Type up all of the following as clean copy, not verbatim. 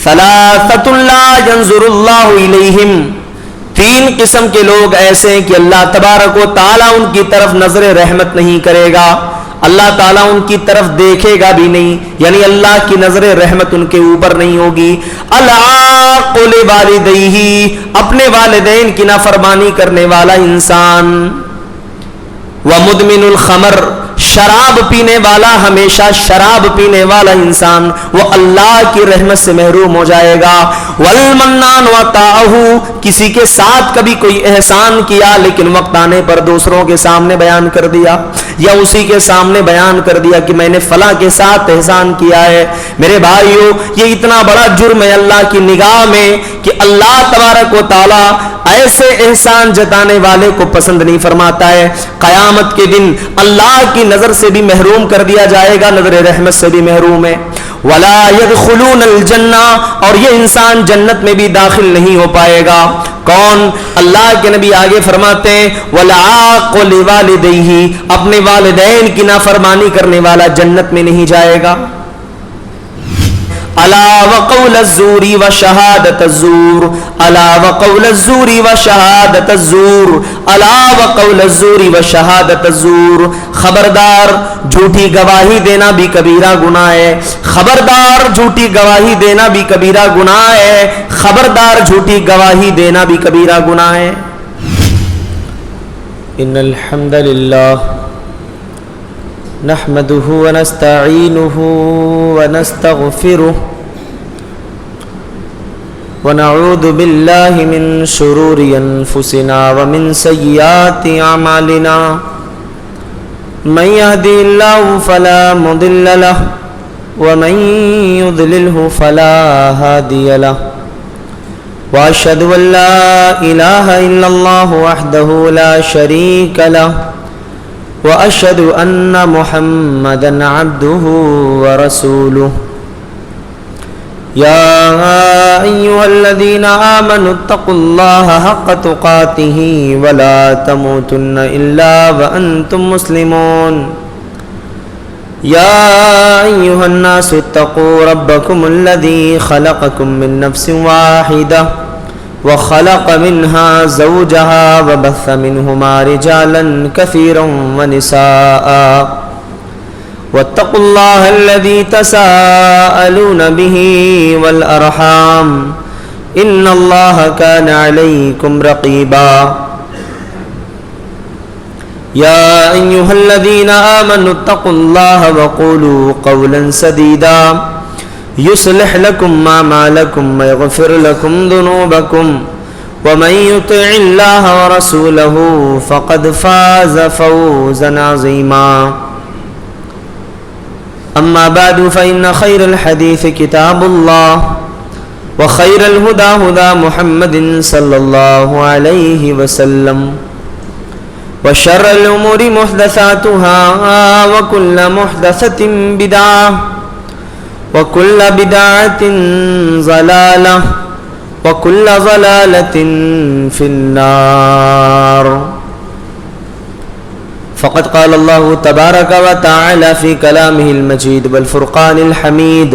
ثلاثۃ لا ينظر اللہ الیہم، تین قسم کے لوگ ایسے ہیں کہ اللہ تبارک و تعالیٰ ان کی طرف نظر رحمت نہیں کرے گا، اللہ تعالیٰ ان کی طرف دیکھے گا بھی نہیں، یعنی اللہ کی نظر رحمت ان کے اوپر نہیں ہوگی۔ العاق لوالدیہ، اپنے والدین کی نافرمانی کرنے والا انسان، ومدمن الخمر، شراب پینے والا، ہمیشہ شراب پینے والا انسان وہ اللہ کی رحمت سے محروم ہو جائے گا۔ والمنان وطاعہ، کسی کے ساتھ کبھی کوئی احسان کیا لیکن وقت آنے پر دوسروں کے سامنے بیان کر دیا، یا اسی کے سامنے بیان کر دیا کہ میں نے فلاں کے ساتھ احسان کیا ہے، میرے بھائیو یہ اتنا بڑا جرم ہے اللہ کی نگاہ میں کہ اللہ تبارک و تعالی ایسے احسان جتانے والے کو پسند نہیں فرماتا ہے۔ قیامت کے دن اللہ کی نظر سے بھی محروم کر دیا جائے گا، نظر رحمت سے بھی محروم ہے۔ ولا يدخلون الجنہ، اور یہ انسان جنت میں بھی داخل نہیں ہو پائے گا۔ کون؟ اللہ کے نبی آگے فرماتے ہیں والعاق لوالدیہ، اپنے والدین کی نافرمانی کرنے والا جنت میں نہیں جائے گا۔ الا وقول الزور وشهادة الزور، الا وقول الزور وشهادة الزور، الا وقول الزور وشهادة الزور، خبردار جھوٹی گواہی دینا بھی کبیرہ گناہ ہے، خبردار جھوٹی گواہی دینا بھی کبیرہ گناہ ہے، خبردار جھوٹی گواہی دینا بھی کبیرہ گناہ ہے۔ ان الحمد للہ نحمده ونستعینه ونستغفره ونعوذ بالله من شرور انفسنا ومن سیئات اعمالنا، من يهده الله فلا مضل له ومن يضلله فلا هادي له، واشهد ان لا اله الا الله وحده لا شريك له، واشهد ان محمدا عبده ورسوله۔ يا ايها الذين امنوا اتقوا الله حق تقاته ولا تموتن الا وانتم مسلمون۔ يا ايها الناس اتقوا ربكم الذي خلقكم من نفس واحدة وخلق منها زوجها وبث منهما رجالا كثيرا ونساء، واتقوا الله الذي تساءلون به والأرحام إن الله كان عليكم رقيبا۔ يا أيها الذين آمنوا اتقوا الله وقولوا قولا سديدا يصلح لكم أعمالكم ويغفر لكم ذنوبكم، ومن يطع الله ورسوله فقد فاز فوزا عظيما۔ أما بعد فإن خير الحديث كتاب الله، وخير الهدى هدى محمد صلى الله عليه وسلم، وشر الأمور محدثاتها وكل محدثة بدعة وكل بدعة ضلالة وكل ضلالة في النار۔ فقد قال الله تبارك وتعالى في كلامه المجيد والفرقان الحميد،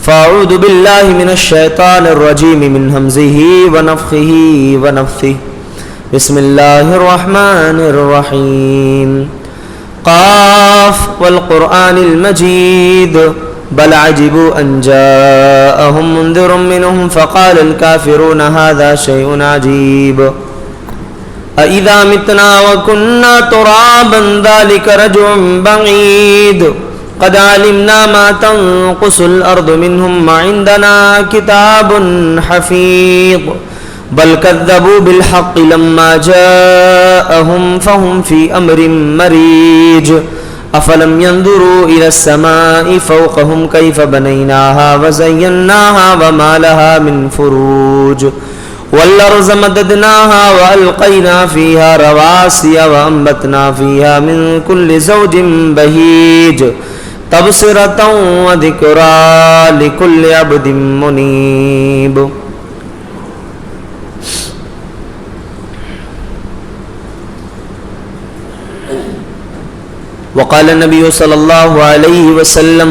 فأعوذ بالله من الشيطان الرجيم من همزه ونفخه ونفثه، بسم الله الرحمن الرحيم۔ قاف والقرآن المجيد، بل عجبوا أن جاءهم منذر منهم فقال الكافرون هذا شيء عجيب، أإذا متنا وكنا ترابا ذلك رجع بعيد، قد علمنا ما تنقص الأرض منهم وعندنا كتاب حفيظ، بل كذبوا بالحق لما جاءهم فهم في أمر مريج، أفلم ينظروا إلى السماء فوقهم كيف بنيناها وزيناها وما لها من فروج، والأرض مددناها وألقينا فيها رواسي وأنبتنا فيها من كل زوج بهيج، تبصرة وذكرى لكل عبد منيب۔ وقال النبي صلى الله عليه وسلم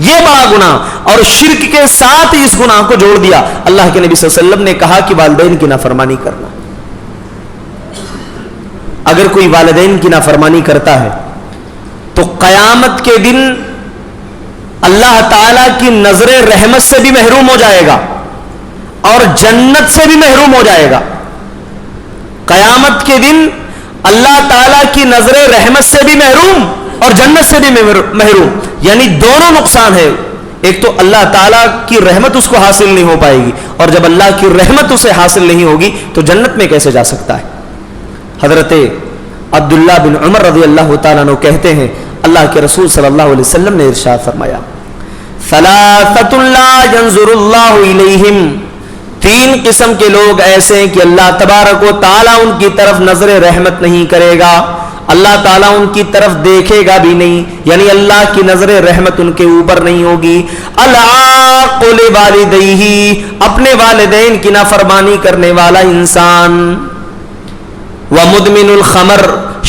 یہ بڑا گناہ، اور شرک کے ساتھ اس گناہ کو جوڑ دیا۔ اللہ کے نبی صلی اللہ علیہ وسلم نے کہا کہ والدین کی نافرمانی کرنا، اگر کوئی والدین کی نافرمانی کرتا ہے تو قیامت کے دن اللہ تعالی کی نظر رحمت سے بھی محروم ہو جائے گا اور جنت سے بھی محروم ہو جائے گا۔ قیامت کے دن اللہ تعالی کی نظر رحمت سے بھی محروم اور جنت سے بھی محروم، یعنی دونوں نقصان ہے۔ ایک تو اللہ تعالیٰ کی رحمت اس کو حاصل نہیں ہو پائے گی، اور جب اللہ کی رحمت اسے حاصل نہیں ہوگی تو جنت میں کیسے جا سکتا ہے؟ حضرت عبداللہ بن عمر رضی اللہ تعالیٰ عنہ کہتے ہیں اللہ کے رسول صلی اللہ علیہ وسلم نے ارشاد فرمایا ثلاثۃ لا ينظر اللہ الیہم، تین قسم کے لوگ ایسے ہیں کہ اللہ تبارک و تعالیٰ ان کی طرف نظر رحمت نہیں کرے گا، اللہ تعالیٰ ان کی طرف دیکھے گا بھی نہیں، یعنی اللہ کی نظر رحمت ان کے اوپر نہیں ہوگی۔ العاق لوالدیہ، اپنے والدین کی نافرمانی کرنے والا انسان، ومدمن الخمر،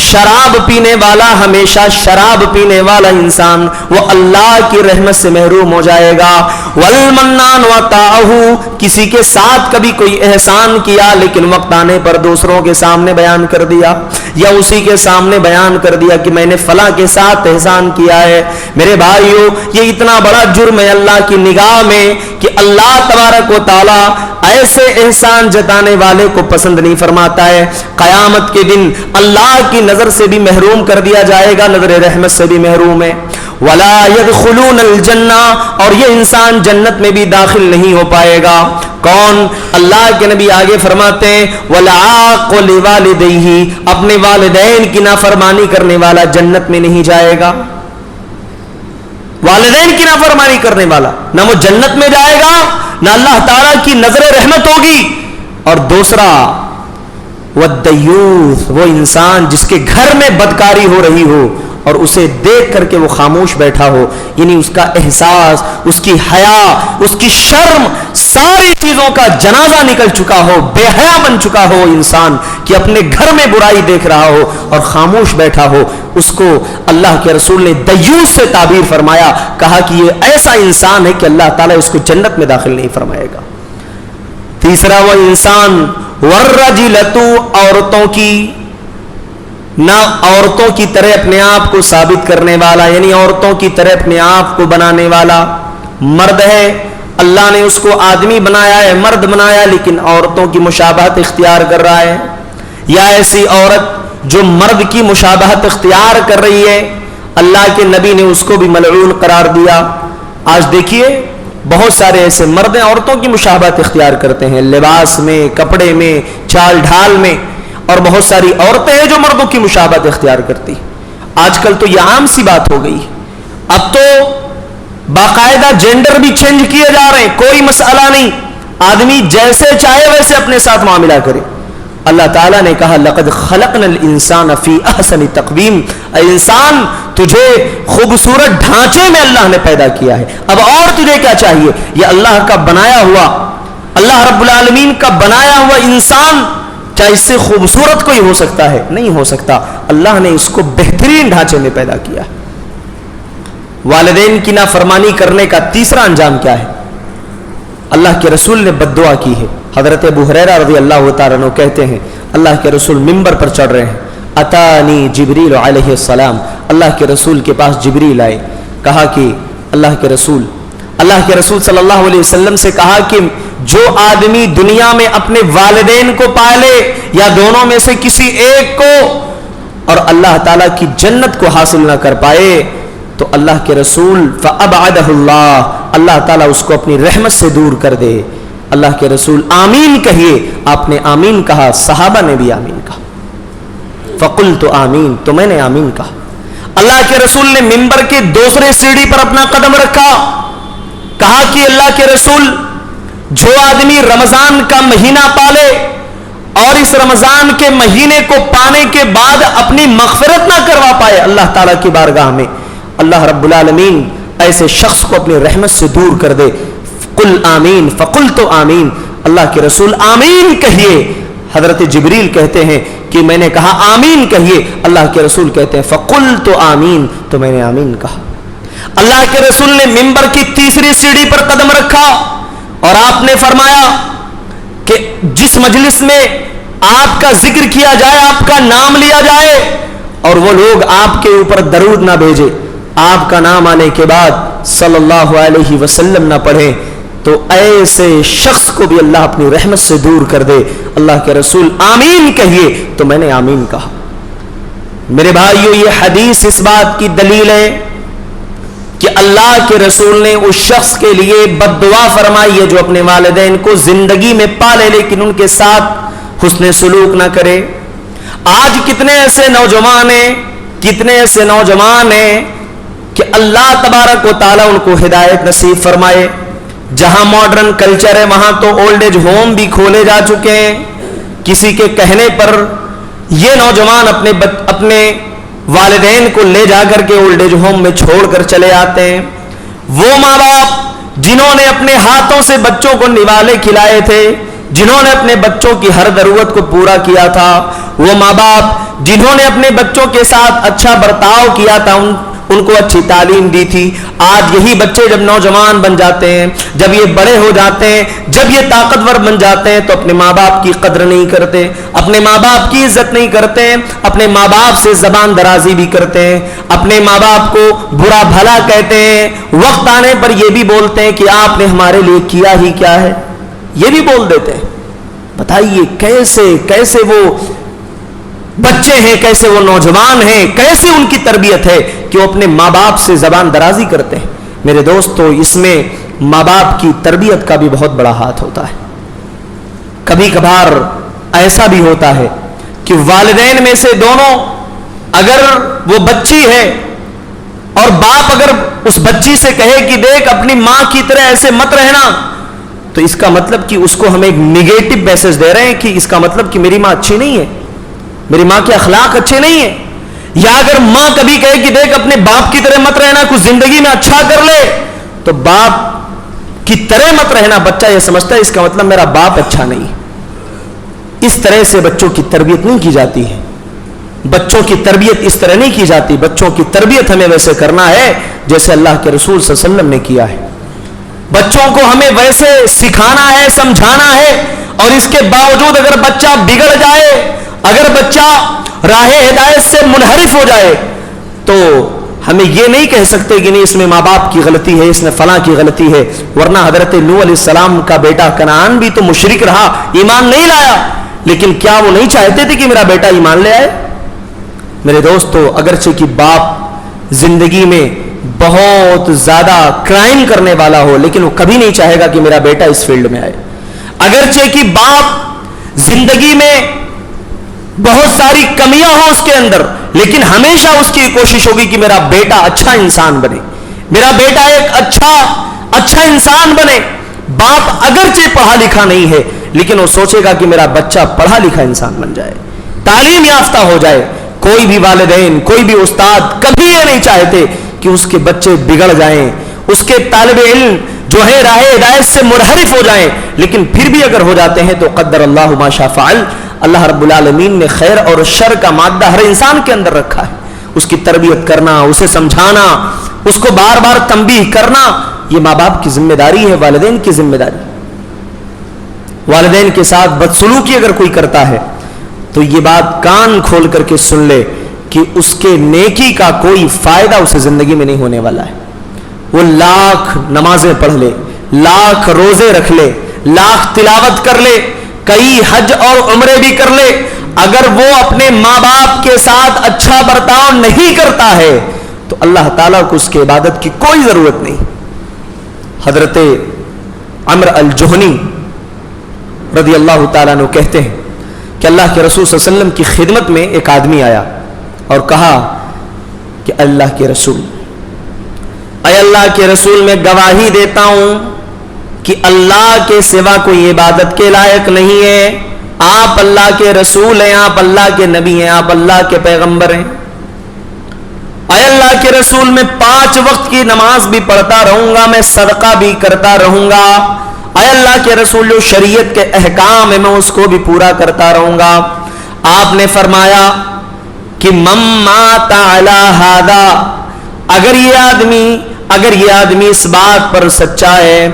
شراب پینے والا، ہمیشہ شراب پینے والا انسان وہ اللہ کی رحمت سے محروم ہو جائے گا۔ والمنان وطاعہ، کسی کے ساتھ کبھی کوئی احسان کیا لیکن وقت آنے پر دوسروں کے سامنے بیان کر دیا، یا اسی کے سامنے بیان کر دیا کہ میں نے فلاں کے ساتھ احسان کیا ہے۔ میرے بھائیو، یہ اتنا بڑا جرم ہے اللہ کی نگاہ میں کہ اللہ تبارک و تعالی ایسے احسان جتانے والے کو پسند نہیں فرماتا ہے۔ قیامت کے دن اللہ کی نظر سے بھی محروم کر دیا جائے گا، نظر رحمت سے بھی محروم ہے۔ ولا يدخلون الجنہ، اور یہ انسان جنت میں بھی داخل نہیں ہو پائے گا۔ کون؟ اللہ کے نبی آگے فرماتے ہیں والعاق لوالدیہ، اپنے والدین کی نافرمانی کرنے والا جنت میں نہیں جائے گا۔ والدین کی نافرمانی کرنے والا نہ وہ جنت میں جائے گا نہ اللہ تعالیٰ کی نظر رحمت ہوگی۔ اور دوسرا والدیوث، وہ انسان جس کے گھر میں بدکاری ہو رہی ہو اور اسے دیکھ کر کے وہ خاموش بیٹھا ہو، یعنی اس کا احساس، اس کی حیا، اس کی شرم، ساری چیزوں کا جنازہ نکل چکا ہو، بے حیا بن چکا ہو انسان کہ اپنے گھر میں برائی دیکھ رہا ہو اور خاموش بیٹھا ہو، اس کو اللہ کے رسول نے دیوث سے تعبیر فرمایا، کہا کہ یہ ایسا انسان ہے کہ اللہ تعالیٰ اس کو جنت میں داخل نہیں فرمائے گا۔ تیسرا وہ انسان والرجلۃ، عورتوں کی، نہ عورتوں کی طرح اپنے آپ کو ثابت کرنے والا، یعنی عورتوں کی طرح اپنے آپ کو بنانے والا، مرد ہے، اللہ نے اس کو آدمی بنایا ہے، مرد بنایا، لیکن عورتوں کی مشابہت اختیار کر رہا ہے، یا ایسی عورت جو مرد کی مشابہت اختیار کر رہی ہے، اللہ کے نبی نے اس کو بھی ملعون قرار دیا۔ آج دیکھیے بہت سارے ایسے مرد ہیں عورتوں کی مشابہت اختیار کرتے ہیں، لباس میں، کپڑے میں، چال ڈھال میں، اور بہت ساری عورتیں ہیں جو مردوں کی مشابہت اختیار کرتی۔ آج کل تو یہ عام سی بات ہو گئی، اب تو باقاعدہ جینڈر بھی چینج کیے جا رہے ہیں، کوئی مسئلہ نہیں، آدمی جیسے چاہے ویسے اپنے ساتھ معاملہ کرے۔ اللہ تعالیٰ نے کہا لقد خلقنا الانسان فی احسن تقویم، اے انسان تجھے خوبصورت ڈھانچے میں اللہ نے پیدا کیا ہے، اب اور تجھے کیا چاہیے؟ یہ اللہ کا بنایا ہوا، اللہ رب العالمین کا بنایا ہوا انسان کیا اس سے خوبصورت کوئی ہو سکتا ہے؟ نہیں ہو سکتا، اللہ نے اس کو بہترین ڈھانچے میں پیدا کیا۔ والدین کی نافرمانی کرنے کا تیسرا انجام کیا ہے؟ اللہ کے رسول نے بد دعا کی ہے۔ حضرت ابو ہریرہ رضی اللہ تعالیٰ عنہ کہتے ہیں اللہ کے رسول منبر پر چڑھ رہے ہیں، اتانی جبریل علیہ السلام، اللہ کے رسول کے پاس جبریل آئے، کہا کہ اللہ کے رسول صلی اللہ علیہ وسلم سے کہا کہ جو آدمی دنیا میں اپنے والدین کو پالے یا دونوں میں سے کسی ایک کو اور اللہ تعالیٰ کی جنت کو حاصل نہ کر پائے تو اللہ کے رسول فَأَبْعَدَهُ اللَّهُ، اللہ تعالیٰ اس کو اپنی رحمت سے دور کر دے۔ اللہ کے رسول آمین کہیے، آپ نے آمین کہا، صحابہ نے بھی آمین کہا، فَقُلْتُ آمین، تو میں نے آمین کہا۔ اللہ کے رسول نے منبر کے دوسرے سیڑھی پر اپنا قدم رکھا، کہا کہ اللہ کے رسول جو آدمی رمضان کا مہینہ پالے اور اس رمضان کے مہینے کو پانے کے بعد اپنی مغفرت نہ کروا پائے اللہ تعالیٰ کی بارگاہ میں، اللہ رب العالمین ایسے شخص کو اپنی رحمت سے دور کر دے۔ قل آمین، فقلت آمین، اللہ کے رسول آمین کہیے۔ حضرت جبریل کہتے ہیں کہ میں نے کہا آمین کہیے، اللہ کے رسول کہتے ہیں فقلت آمین، تو میں نے آمین کہا۔ اللہ کے رسول نے منبر کی تیسری سیڑھی پر قدم رکھا اور آپ نے فرمایا کہ جس مجلس میں آپ کا ذکر کیا جائے, آپ کا نام لیا جائے, اور وہ لوگ آپ کے اوپر درود نہ بھیجے, آپ کا نام آنے کے بعد صلی اللہ علیہ وسلم نہ پڑھیں, تو ایسے شخص کو بھی اللہ اپنی رحمت سے دور کر دے. اللہ کے رسول آمین کہیے, تو میں نے آمین کہا. میرے بھائیو, یہ حدیث اس بات کی دلیل ہے کہ اللہ کے رسول نے اس شخص کے لیے بد دعا فرمائی ہے جو اپنے والدین کو زندگی میں پالے لیکن ان کے ساتھ حسن سلوک نہ کرے. آج کتنے ایسے نوجوان ہیں کہ اللہ تبارک و تعالیٰ ان کو ہدایت نصیب فرمائے. جہاں ماڈرن کلچر ہے وہاں تو اولڈ ایج ہوم بھی کھولے جا چکے ہیں. کسی کے کہنے پر یہ نوجوان اپنے والدین کو لے جا کر کے اولڈ ایج ہوم میں چھوڑ کر چلے آتے ہیں. وہ ماں باپ جنہوں نے اپنے ہاتھوں سے بچوں کو نوالے کھلائے تھے, جنہوں نے اپنے بچوں کی ہر ضرورت کو پورا کیا تھا, وہ ماں باپ جنہوں نے اپنے بچوں کے ساتھ اچھا برتاؤ کیا تھا, ان کو اچھی تعلیم دی تھی, آج یہی بچے جب نوجوان بن جاتے ہیں, جب یہ بڑے ہو جاتے ہیں, جب یہ طاقتور بن جاتے ہیں, تو اپنے ماں باپ کی قدر نہیں کرتے, اپنے ماں باپ کی عزت نہیں کرتے, اپنے ماں باپ سے زبان درازی بھی کرتے ہیں, اپنے ماں باپ کو برا بھلا کہتے ہیں. وقت آنے پر یہ بھی بولتے ہیں کہ آپ نے ہمارے لیے کیا ہی کیا ہے, یہ بھی بول دیتے ہیں. بتائیے کیسے وہ بچے ہیں, کیسے وہ نوجوان ہیں, کیسے ان کی تربیت ہے کہ وہ اپنے ماں باپ سے زبان درازی کرتے ہیں. میرے دوستو, اس میں ماں باپ کی تربیت کا بھی بہت بڑا ہاتھ ہوتا ہے. کبھی کبھار ایسا بھی ہوتا ہے کہ والدین میں سے دونوں, اگر وہ بچی ہے اور باپ اگر اس بچی سے کہے کہ دیکھ اپنی ماں کی طرح ایسے مت رہنا, تو اس کا مطلب کہ اس کو ہم ایک نیگیٹو میسج دے رہے ہیں کہ اس کا مطلب کہ میری ماں اچھی نہیں ہے, میری ماں کے اخلاق اچھے نہیں ہیں. یا اگر ماں کبھی کہے کہ دیکھ اپنے باپ کی طرح مت رہنا, کچھ زندگی میں اچھا کر لے, تو باپ کی طرح مت رہنا, بچہ یہ سمجھتا ہے اس کا مطلب میرا باپ اچھا نہیں. اس طرح سے بچوں کی تربیت نہیں کی جاتی ہے. بچوں کی تربیت اس طرح نہیں کی جاتی. بچوں کی تربیت ہمیں ویسے کرنا ہے جیسے اللہ کے رسول صلی اللہ علیہ وسلم نے کیا ہے. بچوں کو ہمیں ویسے سکھانا ہے, سمجھانا ہے, اور اس کے باوجود اگر بچہ بگڑ جائے, اگر بچہ راہ ہدایت سے منحرف ہو جائے, تو ہمیں یہ نہیں کہہ سکتے کہ نہیں اس میں ماں باپ کی غلطی ہے, اس نے فلاں کی غلطی ہے. ورنہ حضرت نوح علیہ السلام کا بیٹا کنعان بھی تو مشرک رہا, ایمان نہیں لایا, لیکن کیا وہ نہیں چاہتے تھے کہ میرا بیٹا ایمان لے آئے؟ میرے دوستو, اگرچہ کہ باپ زندگی میں بہت زیادہ کرائم کرنے والا ہو, لیکن وہ کبھی نہیں چاہے گا کہ میرا بیٹا اس فیلڈ میں آئے. اگرچہ کہ باپ زندگی میں بہت ساری کمیاں ہوں اس کے اندر, لیکن ہمیشہ اس کی کوشش ہوگی کہ میرا بیٹا اچھا انسان بنے, میرا بیٹا ایک اچھا انسان بنے. باپ اگرچہ پڑھا لکھا نہیں ہے, لیکن وہ سوچے گا کہ میرا بچہ پڑھا لکھا انسان بن جائے, تعلیم یافتہ ہو جائے. کوئی بھی والدین, کوئی بھی استاد کبھی یہ نہیں چاہتے کہ اس کے بچے بگڑ جائیں, اس کے طالب علم جو ہے راہ ہدایت سے منحرف ہو جائیں. لیکن پھر بھی اگر ہو جاتے ہیں تو قدر اللہ ما شاء فعل, اللہ رب العالمین نے خیر اور شر کا مادہ ہر انسان کے اندر رکھا ہے. اس کی تربیت کرنا, اسے سمجھانا, اس کو بار بار تنبیہ کرنا, یہ ماں باپ کی ذمہ داری ہے, والدین کی ذمہ داری. والدین کے ساتھ بدسلوکی اگر کوئی کرتا ہے تو یہ بات کان کھول کر کے سن لے کہ اس کے نیکی کا کوئی فائدہ اسے زندگی میں نہیں ہونے والا ہے. وہ لاکھ نمازیں پڑھ لے, لاکھ روزے رکھ لے, لاکھ تلاوت کر لے, کئی حج اور عمرے بھی کر لے, اگر وہ اپنے ماں باپ کے ساتھ اچھا برتاؤ نہیں کرتا ہے تو اللہ تعالیٰ کو اس کی عبادت کی کوئی ضرورت نہیں. حضرت عمرو الجہنی رضی اللہ تعالیٰ عنہ کہتے ہیں کہ اللہ کے رسول صلی اللہ علیہ وسلم کی خدمت میں ایک آدمی آیا اور کہا کہ اللہ کے رسول, اے اللہ کے رسول, میں گواہی دیتا ہوں کہ اللہ کے سوا کوئی عبادت کے لائق نہیں ہے, آپ اللہ کے رسول ہیں, آپ اللہ کے نبی ہیں, آپ اللہ کے پیغمبر ہیں. اے اللہ کے رسول, میں 5 وقت کی نماز بھی پڑھتا رہوں گا, میں صدقہ بھی کرتا رہوں گا. اے اللہ کے رسول, جو شریعت کے احکام ہیں میں اس کو بھی پورا کرتا رہوں گا. آپ نے فرمایا کہ من مات علی ھذا, اگر یہ آدمی اس بات پر سچا ہے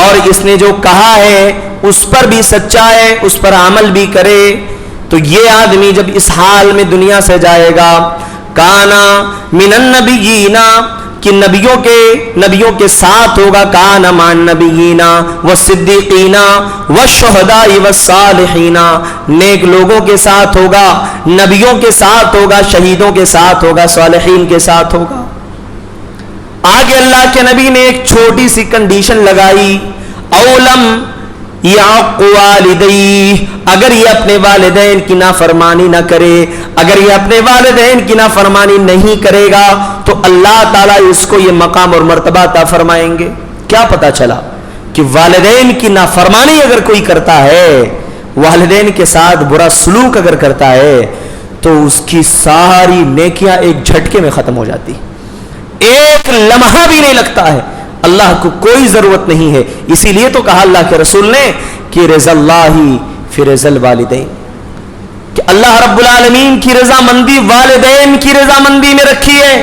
اور اس نے جو کہا ہے اس پر بھی سچا ہے, اس پر عمل بھی کرے, تو یہ آدمی جب اس حال میں دنیا سے جائے گا, کانا من النبیین, کہ نبیوں کے ساتھ ہوگا, کانا مع النبیین والصدیقین والشہداء والصالحین, نیک لوگوں کے ساتھ ہوگا, نبیوں کے ساتھ ہوگا, شہیدوں کے ساتھ ہوگا, صالحین کے ساتھ ہوگا. آگے اللہ کے نبی نے ایک چھوٹی سی کنڈیشن لگائی, اولم یعق والدیہ, اگر یہ اپنے والدین کی نافرمانی نہ کرے, اگر یہ اپنے والدین کی نافرمانی نہیں کرے گا تو اللہ تعالیٰ اس کو یہ مقام اور مرتبہ عطا فرمائیں گے. کیا پتا چلا کہ والدین کی نافرمانی اگر کوئی کرتا ہے, والدین کے ساتھ برا سلوک اگر کرتا ہے, تو اس کی ساری نیکیاں ایک جھٹکے میں ختم ہو جاتی, ایک لمحہ بھی نہیں لگتا ہے, اللہ کو کوئی ضرورت نہیں ہے. اسی لیے تو کہا اللہ کے رسول نے کہ رضا اللہ فی رضا الوالدین, کہ اللہ رب العالمین کی رضامندی والدین کی رضامندی میں رکھی ہے.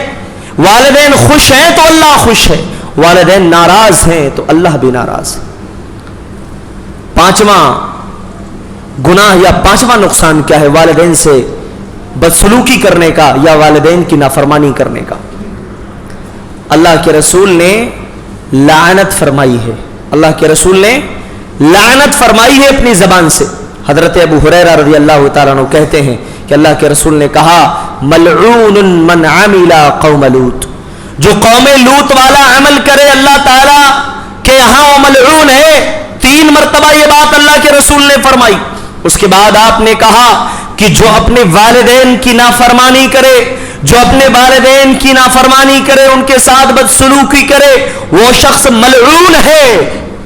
والدین خوش ہیں تو اللہ خوش ہے, والدین ناراض ہیں تو اللہ بھی ناراض ہے. پانچواں گناہ یا پانچواں نقصان کیا ہے والدین سے بدسلوکی کرنے کا یا والدین کی نافرمانی کرنے کا؟ اللہ کے رسول نے لعنت فرمائی ہے, اللہ کے رسول نے لعنت فرمائی ہے اپنی زبان سے. حضرت ابو ہریرہ رضی اللہ تعالیٰ عنہ کہتے ہیں کہ اللہ کے رسول نے کہا, ملعون من عمل قوم لوط, جو قوم لوط والا عمل کرے اللہ تعالیٰ کہ یہاں وہ ملعون ہے. 3 مرتبہ یہ بات اللہ کے رسول نے فرمائی. اس کے بعد آپ نے کہا کہ جو اپنے والدین کی نافرمانی کرے, جو اپنے والدین کی نافرمانی کرے, ان کے ساتھ بدسلوکی کرے, وہ شخص ملعون ہے.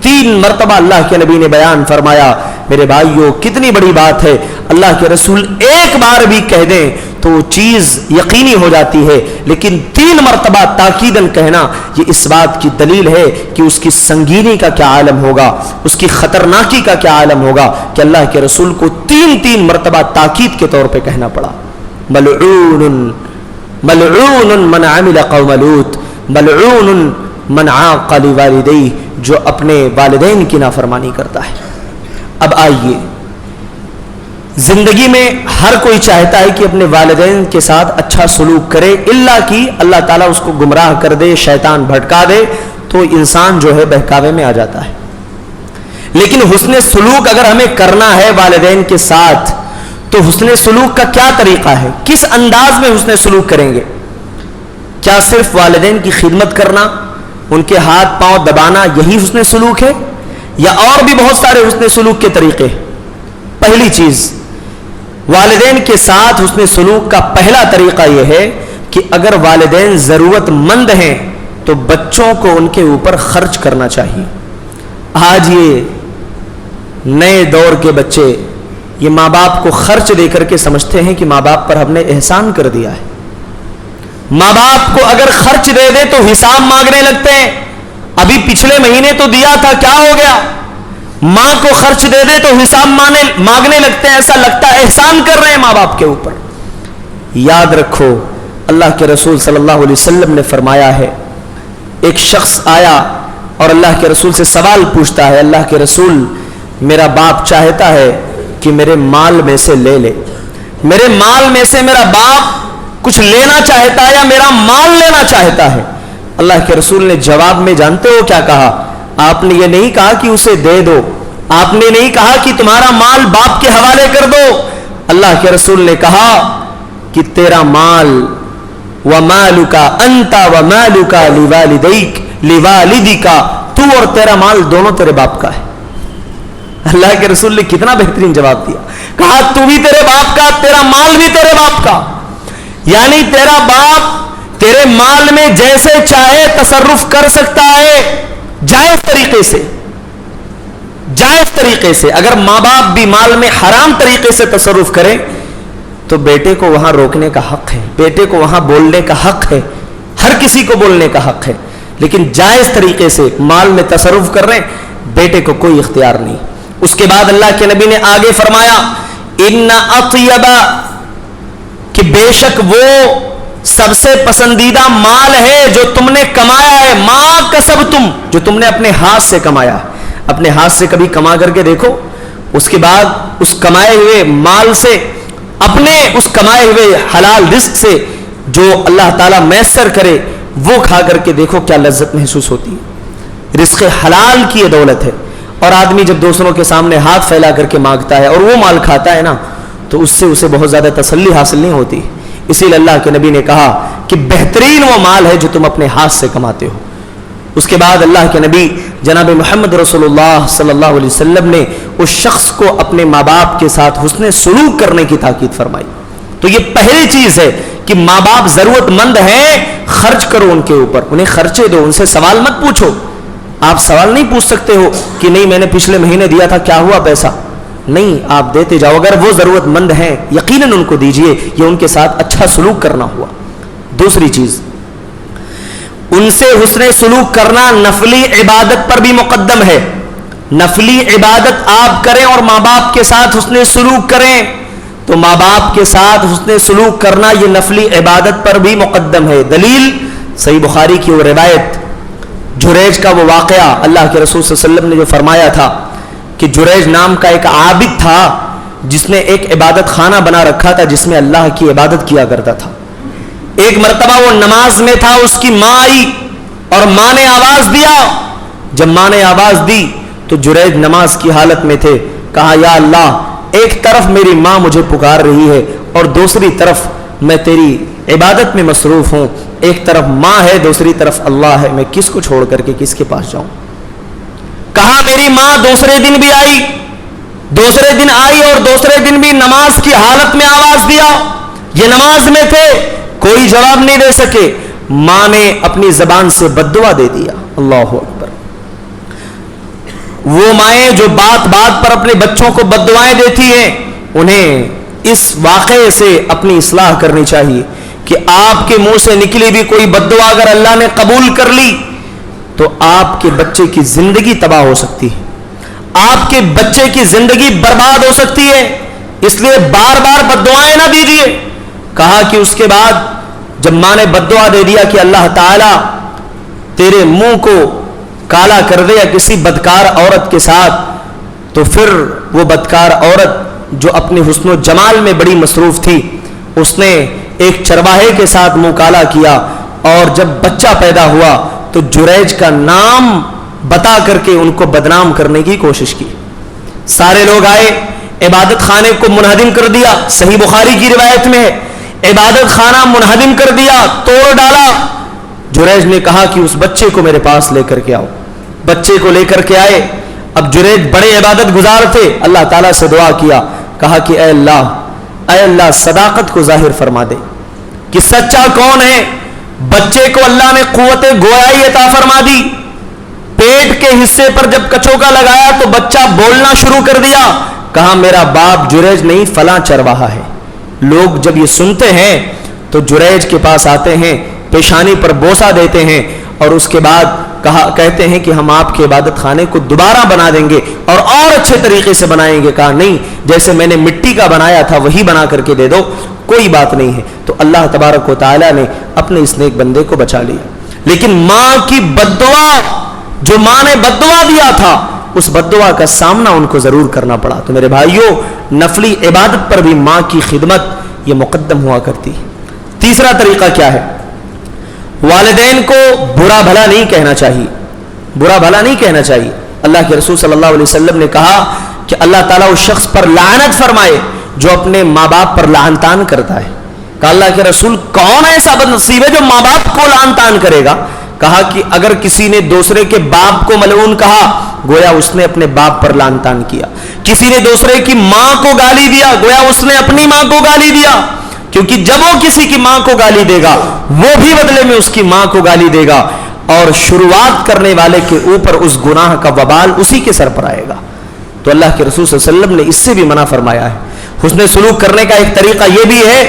3 مرتبہ اللہ کے نبی نے بیان فرمایا. میرے بھائیو کتنی بڑی بات ہے, اللہ کے رسول ایک بار بھی کہہ دیں تو وہ چیز یقینی ہو جاتی ہے, لیکن 3 مرتبہ تاکیداً کہنا یہ اس بات کی دلیل ہے کہ اس کی سنگینی کا کیا عالم ہوگا, اس کی خطرناکی کا کیا عالم ہوگا کہ اللہ کے رسول کو 3 مرتبہ تاکید کے طور پہ کہنا پڑا. ملعون من عمل قوم لوط, ملعون من عاق لوالدیہ, جو اپنے والدین کی نافرمانی کرتا ہے. اب آئیے, زندگی میں ہر کوئی چاہتا ہے کہ اپنے والدین کے ساتھ اچھا سلوک کرے, الا کہ اللہ تعالیٰ اس کو گمراہ کر دے, شیطان بھٹکا دے, تو انسان جو ہے بہکاوے میں آ جاتا ہے. لیکن حسن سلوک اگر ہمیں کرنا ہے والدین کے ساتھ تو حسن سلوک کا کیا طریقہ ہے, کس انداز میں حسن سلوک کریں گے؟ کیا صرف والدین کی خدمت کرنا, ان کے ہاتھ پاؤں دبانا یہی حسن سلوک ہے, یا اور بھی بہت سارے حسن سلوک کے طریقے؟ پہلی چیز, والدین کے ساتھ حسن سلوک کا پہلا طریقہ یہ ہے کہ اگر والدین ضرورت مند ہیں تو بچوں کو ان کے اوپر خرچ کرنا چاہیے. آج یہ نئے دور کے بچے یہ ماں باپ کو خرچ دے کر کے سمجھتے ہیں کہ ماں باپ پر ہم نے احسان کر دیا ہے. ماں باپ کو اگر خرچ دے دے تو حساب مانگنے لگتے ہیں, ابھی پچھلے مہینے تو دیا تھا کیا ہو گیا. ماں کو خرچ دے دے تو حساب مانگنے لگتے ہیں, ایسا لگتا ہے احسان کر رہے ہیں ماں باپ کے اوپر. یاد رکھو اللہ کے رسول صلی اللہ علیہ وسلم نے فرمایا ہے, ایک شخص آیا اور اللہ کے رسول سے سوال پوچھتا ہے, اللہ کے رسول میرا باپ چاہتا ہے کہ میرے مال میں سے لے لے, میرے مال میں سے میرا باپ کچھ لینا چاہتا ہے یا میرا مال لینا چاہتا ہے. اللہ کے رسول نے جواب میں جانتے ہو کیا کہا؟ آپ نے یہ نہیں کہا کہ اسے دے دو, آپ نے نہیں کہا کہ تمہارا مال باپ کے حوالے کر دو. اللہ کے رسول نے کہا کہ تیرا مال ومالک انت ومالک لوالدیک لوالدیک, تو اور تیرا مال دونوں تیرے باپ کا ہے. اللہ کے رسول نے کتنا بہترین جواب دیا, کہا تو بھی تیرے باپ کا, تیرا مال بھی تیرے باپ کا. یعنی تیرا باپ تیرے مال میں جیسے چاہے تصرف کر سکتا ہے, جائز طریقے سے, جائز طریقے سے. اگر ماں باپ بھی مال میں حرام طریقے سے تصرف کرے تو بیٹے کو وہاں روکنے کا حق ہے, بیٹے کو وہاں بولنے کا حق ہے, ہر کسی کو بولنے کا حق ہے. لیکن جائز طریقے سے مال میں تصرف کر رہے ہیں, بیٹے کو کوئی اختیار نہیں. اس کے بعد اللہ کے نبی نے آگے فرمایا, ان اطیب, کہ بے شک وہ سب سے پسندیدہ مال ہے جو تم نے کمایا ہے، ما کسبتم، جو تم نے اپنے ہاتھ سے کمایا ہے. اپنے ہاتھ سے کبھی کما کر کے دیکھو، اس کے بعد اس کمائے ہوئے مال سے، اپنے اس کمائے ہوئے حلال رزق سے جو اللہ تعالیٰ میسر کرے وہ کھا کر کے دیکھو کیا لذت محسوس ہوتی ہے. رزق حلال کی یہ دولت ہے. اور آدمی جب دوسروں کے سامنے ہاتھ پھیلا کر کے مانگتا ہے اور وہ مال کھاتا ہے نا، تو اس سے اسے بہت زیادہ تسلی حاصل نہیں ہوتی. اسی لیے اللہ کے نبی نے کہا کہ بہترین وہ مال ہے جو تم اپنے ہاتھ سے کماتے ہو. اس کے بعد اللہ کے نبی جناب محمد رسول اللہ صلی اللہ علیہ وسلم نے اس شخص کو اپنے ماں باپ کے ساتھ حسن سلوک کرنے کی تاکید فرمائی. تو یہ پہلی چیز ہے کہ ماں باپ ضرورت مند ہیں، خرچ کرو ان کے اوپر، انہیں خرچے دو، ان سے سوال مت پوچھو. آپ سوال نہیں پوچھ سکتے ہو کہ نہیں میں نے پچھلے مہینے دیا تھا کیا ہوا پیسہ، نہیں، آپ دیتے جاؤ. اگر وہ ضرورت مند ہیں یقیناً ان کو دیجئے، یہ ان کے ساتھ اچھا سلوک کرنا ہوا. دوسری چیز، ان سے حسن سلوک کرنا نفلی عبادت پر بھی مقدم ہے. نفلی عبادت آپ کریں اور ماں باپ کے ساتھ حسن سلوک کریں، تو ماں باپ کے ساتھ حسن سلوک کرنا یہ نفلی عبادت پر بھی مقدم ہے. دلیل صحیح بخاری کی وہ روایت، جریج کا وہ واقعہ، اللہ کے رسول صلی اللہ علیہ وسلم نے جو فرمایا تھا کہ جریج نام کا ایک عابد تھا جس نے ایک عبادت خانہ بنا رکھا تھا جس میں اللہ کی عبادت کیا کرتا تھا. ایک مرتبہ وہ نماز میں تھا، اس کی ماں آئی اور ماں نے آواز دیا. جب ماں نے آواز دی تو جریج نماز کی حالت میں تھے. کہا یا اللہ، ایک طرف میری ماں مجھے پکار رہی ہے اور دوسری طرف میں تیری عبادت میں مصروف ہوں. ایک طرف ماں ہے، دوسری طرف اللہ ہے، میں کس کو چھوڑ کر کے کس کے پاس جاؤں. کہا میری ماں دوسرے دن بھی آئی، دوسرے دن آئی اور دوسرے دن بھی نماز کی حالت میں آواز دیا. یہ نماز میں تھے، کوئی جواب نہیں دے سکے. ماں نے اپنی زبان سے بددعا دے دیا. اللہ اکبر. وہ مائیں جو بات بات پر اپنے بچوں کو بددعائیں دیتی ہیں، انہیں اس واقعے سے اپنی اصلاح کرنی چاہیے کہ آپ کے منہ سے نکلی بھی کوئی بددعا اگر اللہ نے قبول کر لی تو آپ کے بچے کی زندگی تباہ ہو سکتی ہے، آپ کے بچے کی زندگی برباد ہو سکتی ہے. اس لیے بار بار بددعائیں نہ دیجیے. کہا کہ اس کے بعد جب ماں نے بددعا دے دیا کہ اللہ تعالیٰ تیرے منہ کو کالا کر دے یا کسی بدکار عورت کے ساتھ، تو پھر وہ بدکار عورت جو اپنے حسن و جمال میں بڑی مصروف تھی، اس نے ایک چرواہے کے ساتھ منہ کالا کیا اور جب بچہ پیدا ہوا تو جریج کا نام بتا کر کے ان کو بدنام کرنے کی کوشش کی. سارے لوگ آئے، عبادت خانے کو منہدم کر دیا. صحیح بخاری کی روایت میں ہے، عبادت خانہ منہدم کر دیا، توڑ ڈالا. جریج نے کہا کہ اس بچے کو میرے پاس لے کر کے آؤ. بچے کو لے کر کے آئے. اب جریج بڑے عبادت گزار تھے، اللہ تعالیٰ سے دعا کیا، کہا کہ اے اللہ صداقت کو ظاہر فرما دے کہ سچا کون ہے. بچے کو اللہ نے قوت گویائی عطا فرما دی. پیٹ کے حصے پر جب کچوکا لگایا تو بچہ بولنا شروع کر دیا. کہا میرا باپ جریج نہیں، فلاں چرواہا ہے. لوگ جب یہ سنتے ہیں تو جریج کے پاس آتے ہیں، پیشانی پر بوسہ دیتے ہیں اور اس کے بعد کہتے ہیں کہ ہم آپ کے عبادت خانے کو دوبارہ بنا دیں گے اور اچھے طریقے سے بنائیں گے. کہا نہیں، جیسے میں نے مٹی کا بنایا تھا وہی بنا کر کے دے دو، کوئی بات نہیں ہے. تو اللہ تبارک و تعالیٰ نے اپنے اس نیک بندے کو بچا لیا. لیکن ماں کی بددعا، جو ماں نے بددعا دیا تھا، اس بددعا کا سامنا ان کو ضرور کرنا پڑا. تو میرے بھائیوں، نفلی عبادت پر بھی ماں کی خدمت یہ مقدم ہوا کرتی ہے. تیسرا طریقہ کیا ہے؟ والدین کو برا بھلا نہیں کہنا چاہیے. برا بھلا نہیں کہنا چاہیے. اللہ کے رسول صلی اللہ علیہ وسلم نے کہا کہ اللہ تعالیٰ اس شخص پر لعنت فرمائے جو اپنے ماں باپ پر لعن طعن کرتا ہے. کہا اللہ کے رسول کون ایسا بد نصیب ہے جو ماں باپ کو لعن طعن کرے گا؟ کہا کہ اگر کسی نے دوسرے کے باپ کو ملعون کہا گویا اس نے اپنے باپ پر لعن طعن کیا. کسی نے دوسرے کی ماں کو گالی دیا گویا اس نے اپنی ماں کو گالی دیا. کیونکہ جب وہ کسی کی ماں کو گالی دے گا وہ بھی بدلے میں اس کی ماں کو گالی دے گا اور شروعات کرنے والے کے اوپر اس گناہ کا وبال اسی کے سر پر آئے گا. تو اللہ کے رسول صلی اللہ علیہ وسلم نے اس سے بھی منع فرمایا ہے. حسن سلوک کرنے کا ایک طریقہ یہ بھی ہے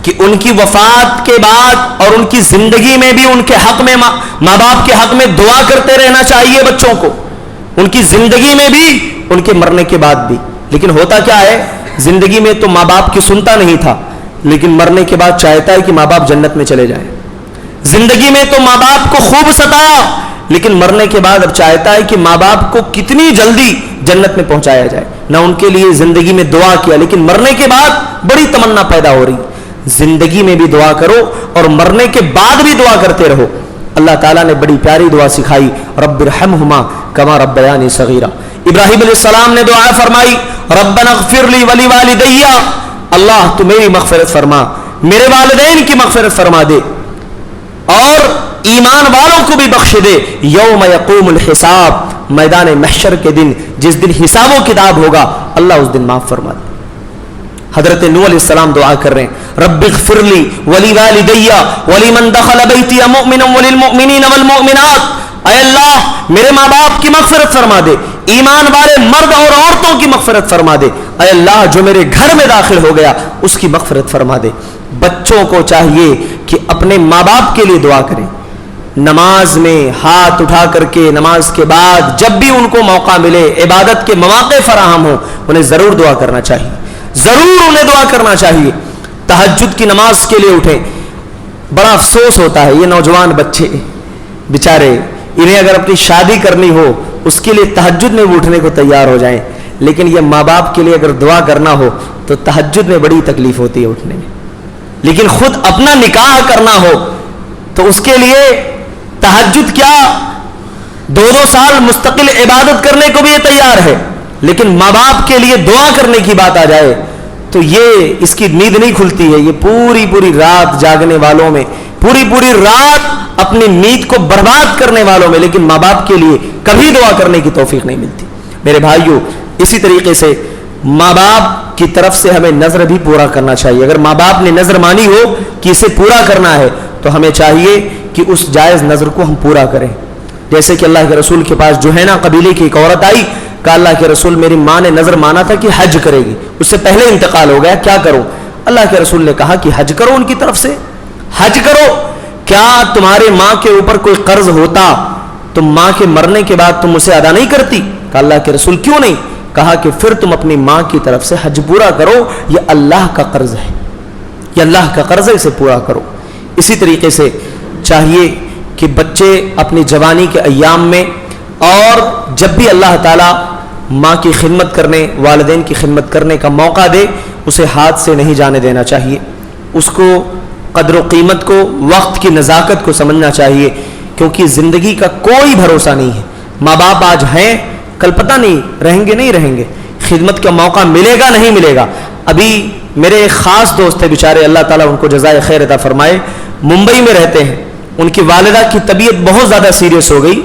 کہ ان کی وفات کے بعد اور ان کی زندگی میں بھی ان کے حق میں ماں باپ کے حق میں دعا کرتے رہنا چاہیے بچوں کو، ان کی زندگی میں بھی ان کے مرنے کے بعد بھی. لیکن ہوتا کیا ہے، زندگی میں تو ماں باپ کی سنتا نہیں تھا، لیکن مرنے کے بعد چاہتا ہے کہ ماں باپ جنت میں چلے جائیں. زندگی میں تو ماں باپ کو خوب ستایا, لیکن مرنے کے بعد اب چاہتا ہے کہ ماں باپ کو کتنی جلدی جنت میں پہنچایا جائے. نہ ان کے لیے زندگی میں دعا کیا, لیکن مرنے کے بعد بڑی تمنا پیدا ہو رہی. زندگی میں بھی دعا کرو اور مرنے کے بعد بھی دعا کرتے رہو. اللہ تعالیٰ نے بڑی پیاری دعا سکھائی, رب ارحمہما کما ربیانی صغیرا. ابراہیم علیہ السلام نے دعا فرمائی, ربنا اغفر لی ولی والدی, اللہ تو میری مغفرت فرما, میرے والدین کی مغفرت فرما دے, اور ایمان والوں کو بھی بخش دے. یوم یقوم الحساب, میدان محشر کے دن جس دن حساب و کتاب ہوگا, اللہ اس دن معاف فرما دے. حضرت نوح علیہ السلام دعا کر رہے ہیں, رب اغفر لی ولی والدی ولمن دخل بیتی مؤمنا وللمؤمنین والمؤمنات, اے اللہ میرے ماں باپ کی مغفرت فرما دے, ایمان والے مرد اور عورتوں کی مغفرت فرما دے, اے اللہ جو میرے گھر میں داخل ہو گیا اس کی مغفرت فرما دے. بچوں کو چاہیے کہ اپنے ماں باپ کے لیے دعا کریں. نماز میں ہاتھ اٹھا کر کے, نماز کے بعد جب بھی ان کو موقع ملے, عبادت کے مواقع فراہم ہوں, انہیں ضرور دعا کرنا چاہیے, ضرور انہیں دعا کرنا چاہیے. تہجد کی نماز کے لیے اٹھیں. بڑا افسوس ہوتا ہے یہ نوجوان بچے بیچارے, انہیں اگر اپنی شادی کرنی ہو اس کے لیے تہجد میں اٹھنے کو تیار ہو جائیں, لیکن یہ ماں باپ کے لیے اگر دعا کرنا ہو تو تہجد میں بڑی تکلیف ہوتی ہے اٹھنے میں. لیکن خود اپنا نکاح کرنا ہو تو اس کے لیے تہجد کیا 2 سال مستقل عبادت کرنے کو بھی یہ تیار ہے, لیکن ماں باپ کے لیے دعا کرنے کی بات آ جائے تو یہ اس کی نیند نہیں کھلتی ہے. یہ پوری پوری رات جاگنے والوں میں, پوری پوری رات اپنی نیند کو برباد کرنے والوں میں, لیکن ماں باپ کے لیے کبھی دعا کرنے کی توفیق نہیں ملتی. میرے بھائیوں, اسی طریقے سے ماں باپ کی طرف سے ہمیں نظر بھی پورا کرنا چاہیے. اگر ماں باپ نے نظر مانی ہو کہ اسے پورا کرنا ہے تو ہمیں چاہیے کہ اس جائز نظر کو ہم پورا کریں. جیسے کہ اللہ کے رسول کے پاس جوہینہ قبیلے کی ایک عورت آئی, کہا اللہ کے رسول میری ماں نے نظر مانا تھا کہ حج کرے گی, اس سے پہلے انتقال ہو گیا, کیا کروں؟ اللہ کے رسول نے کہا کہ حج کرو, ان کی طرف سے حج کرو. کیا تمہارے ماں کے اوپر کوئی قرض ہوتا تو ماں کے مرنے کے بعد تم اسے ادا نہیں کرتی؟ کہا اللہ کے رسول کیوں نہیں؟ کہا کہ پھر تم اپنی ماں کی طرف سے حج پورا کرو, یہ اللہ کا قرض ہے, یہ اللہ کا قرض ہے, اسے پورا کرو. اسی طریقے سے چاہیے کہ بچے اپنی جوانی کے ایام میں اور جب بھی اللہ تعالیٰ ماں کی خدمت کرنے, والدین کی خدمت کرنے کا موقع دے, اسے ہاتھ سے نہیں جانے دینا چاہیے. اس کو قدر و قیمت کو, وقت کی نزاکت کو سمجھنا چاہیے, کیونکہ زندگی کا کوئی بھروسہ نہیں ہے. ماں باپ آج ہیں, کل پتہ نہیں رہیں گے نہیں رہیں گے, خدمت کا موقع ملے گا نہیں ملے گا. ابھی میرے ایک خاص دوست تھے بیچارے, اللہ تعالیٰ ان کو جزائے خیر عطا فرمائے, ممبئی میں رہتے ہیں. ان کی والدہ کی طبیعت بہت زیادہ سیریس ہو گئی,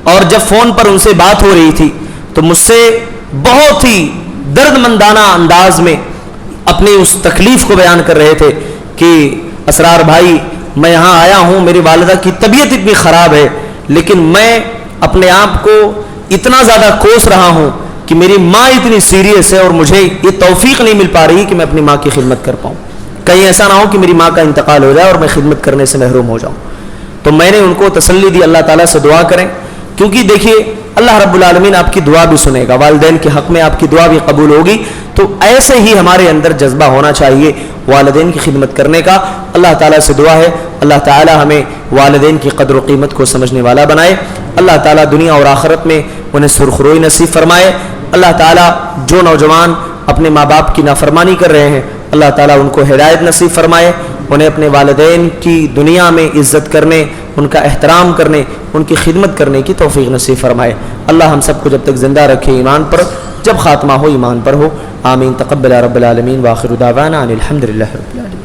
اور جب فون پر ان سے بات ہو رہی تھی تو مجھ سے بہت ہی درد مندانہ انداز میں اپنی اس تکلیف کو بیان کر رہے تھے کہ اسرار بھائی میں یہاں آیا ہوں, میری والدہ کی طبیعت اتنی خراب ہے, لیکن میں اپنے آپ کو اتنا زیادہ کوس رہا ہوں کہ میری ماں اتنی سیریس ہے اور مجھے یہ توفیق نہیں مل پا رہی کہ میں اپنی ماں کی خدمت کر پاؤں. کہیں ایسا نہ ہو کہ میری ماں کا انتقال ہو جائے اور میں خدمت کرنے سے محروم ہو جاؤں. تو میں نے ان کو تسلی دی, اللہ تعالیٰ سے دعا کریں, کیونکہ دیکھیے اللہ رب العالمین آپ کی دعا بھی سنے گا, والدین کے حق میں آپ کی دعا بھی قبول ہوگی. تو ایسے ہی ہمارے اندر جذبہ ہونا چاہیے والدین کی خدمت کرنے کا. اللہ تعالیٰ سے دعا ہے اللہ تعالیٰ ہمیں والدین کی قدر و قیمت کو سمجھنے والا بنائے. اللہ تعالیٰ دنیا اور آخرت میں انہیں سرخروئی نصیب فرمائے. اللہ تعالیٰ جو نوجوان اپنے ماں باپ کی نافرمانی کر رہے ہیں اللہ تعالیٰ ان کو ہدایت نصیب فرمائے, انہیں اپنے والدین کی دنیا میں عزت کرنے, ان کا احترام کرنے, ان کی خدمت کرنے کی توفیق نصیب فرمائے. اللہ ہم سب کو جب تک زندہ رکھے ایمان پر, جب خاتمہ ہو ایمان پر ہو. آمین. تقبل رب العالمین. وآخر دعوانا ان الحمد للہ رب العالمین.